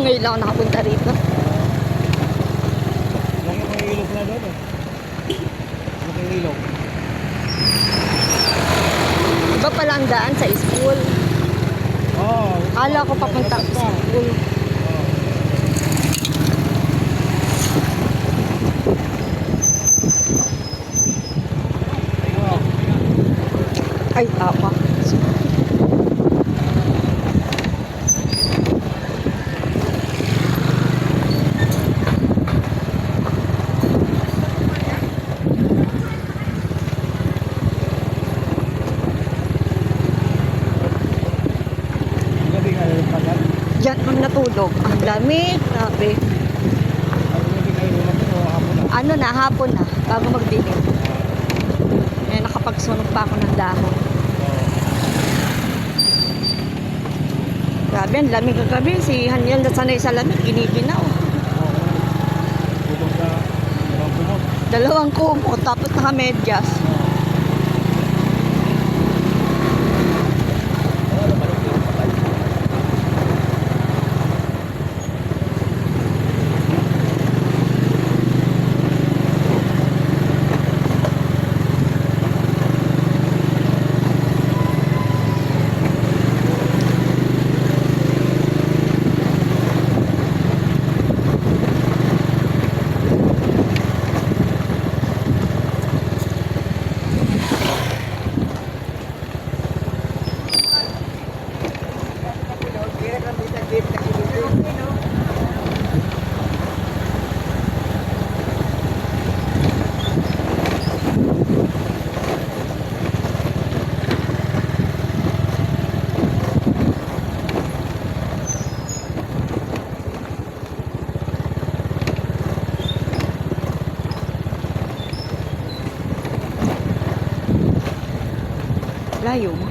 Ngayon lang ako nakapunta rito. Lagi mo yung ilog na doon eh. Lagi yung ilog. Iba pala ang daan sa school. Oo. Kala ko papunta sa school. Ay, tapa. Gabi kayo pagal. Diyan ang natulog. Ang lamig. Grabe. Gabi kayo naman o hapon na. Ano na, hapon na. Bago magdilim. Eh, nakapagsunog pa ako ng dahon. Grabe, ang lamig kagabi. Si Haniel na sanay sa lamig. Giniginaw. Bubog sa dalawang bumog. Dalawang kumot. Tapos naka-medyas. Layo mo.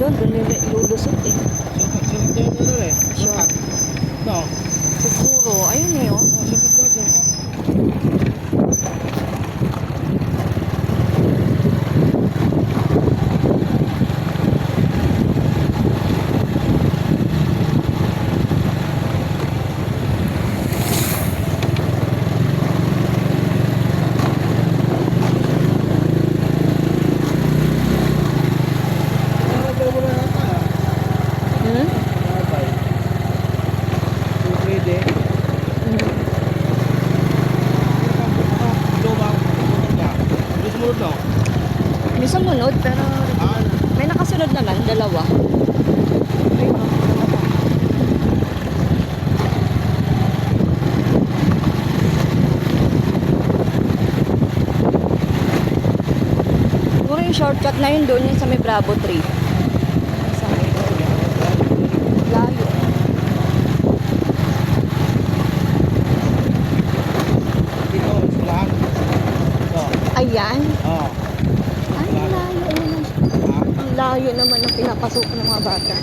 Doon lulusot eh. Sunod doon doon eh. Sure. No. Siguro, ayun eh oh. Sunod doon doon. May sumunod pero may nakasunod naman, dalawa. Siguro yung shortcut na yun doon yung sa may Bravo 3. Sa may layo. Dito, lang. Ito. Ayan. Oo. Ay, layo naman. Ang layo naman ang pinapasok ng mga bata.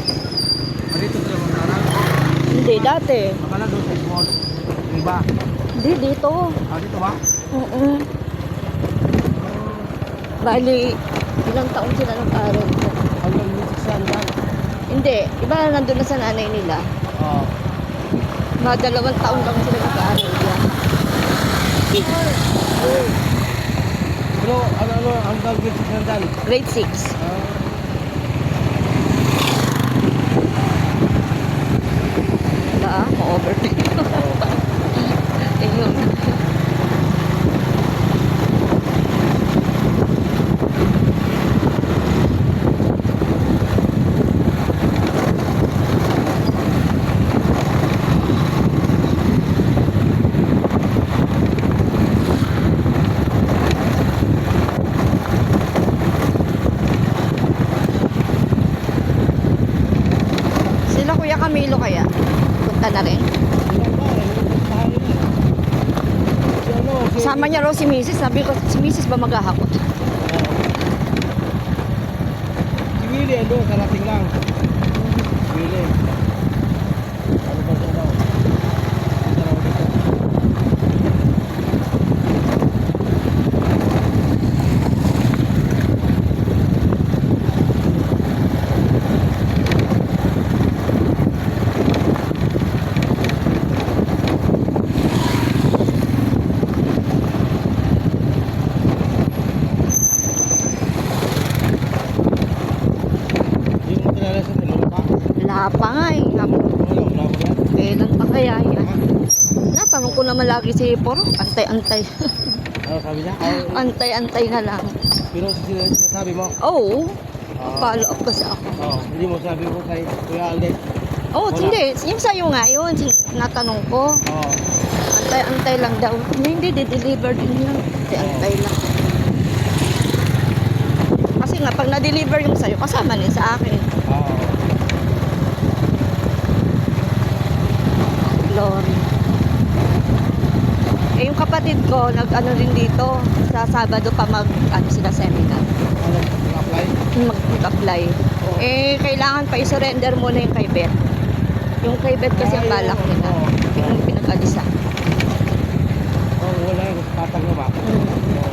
Dito sa Mantarang. Hindi, dati. Makala doon sa small. Iba. Hindi, dito. Dito ba? Oo. Bali, ilang taon sila nag-aral ko. Hanggang music sandal. Hindi, iba nandun na sa nanay nila. Oo. Mga 2 taon lang sila nag-aaral yan. Pero ano, hanggang music sandal. Grade 6. Wala ma-overtake. Ayun. Kasama niya raw si Mrs. Sabi ko, si Mrs. ba maghahakot? Oo. Si Willie, ano, karating lang. Willie. Ano ba siya daw? Punta raw dito. Hindi mo kilala sa nila pa? Wala pa nga eh. Wala mo yan? Kailan pa kaya yan? Natanong ko naman lagi si Poro. Antay-antay. Ano sabi niya? Antay-antay na lang. Pero sinasabi mo? Oo. Ah. Follow up kasi ako. Oo, hindi mo sabi ko kay Kuya Alden. Oo, Wala. hindi. Yung sa'yo nga yun. Natanong ko. Oo. Antay-antay lang daw. Hindi, di-deliver din lang. Antay-antay lang. Kasi nga, pag na-deliver yung sa'yo, kasama din sa akin. Oo. Glory. Eh, yung kapatid ko, nag-ano rin dito. Sa Sabado pa mag-ano sila seminar. Ano, apply? Mag-apply. Eh, kailangan pa i-surrender muna yung kay Beth. Yung kay Beth kasi ang balak nila. Oo. Yung pinag-alisa. Oo, wala yung tatang na ba? Oo.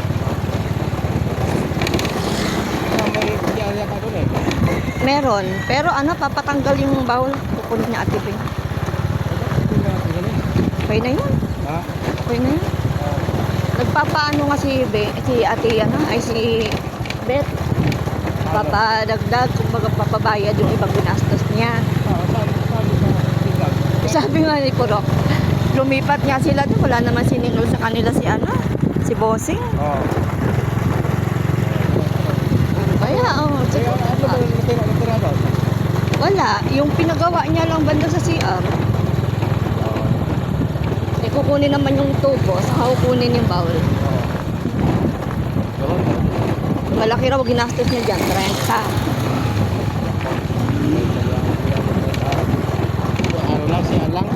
May kaya yata doon eh. Meron. Pero ano, papatanggal yung bawal. Kukunin niya Ate Beth. Hindi na natin ganun. Okay na yun. Ha? Okay na yun. Oo. Nagpapaano nga si Ate, ano, ay si Beth. Papadagdag, kumbaga papabayad yung ibang ginastos niya. Oo, sabi sa tinggal. Sabi nga ni Kurok, lumipat nga sila doon. Wala naman siningol sa kanila si ano, si Bossing. Oo. Kaya, Kaya ano ba yung natira doon? wala. Yung pinagawa niya lang banda sa CR. Oo. Eh, kukunin naman yung tubo, saka kukunin yung bowl. Oo. Ganun. Malaki raw ginastos niya dyan, 30. Ano lang, siya lang.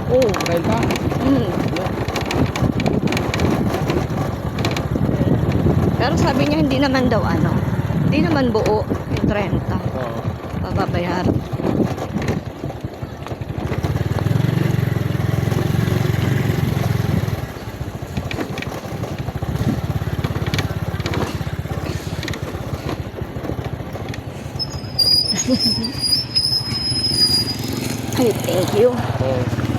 Oo. 30. Mm. Pero sabi niya hindi naman daw ano. Hindi naman buo yung 30. Oo. Pababayaran. Ay, thank you. Oo.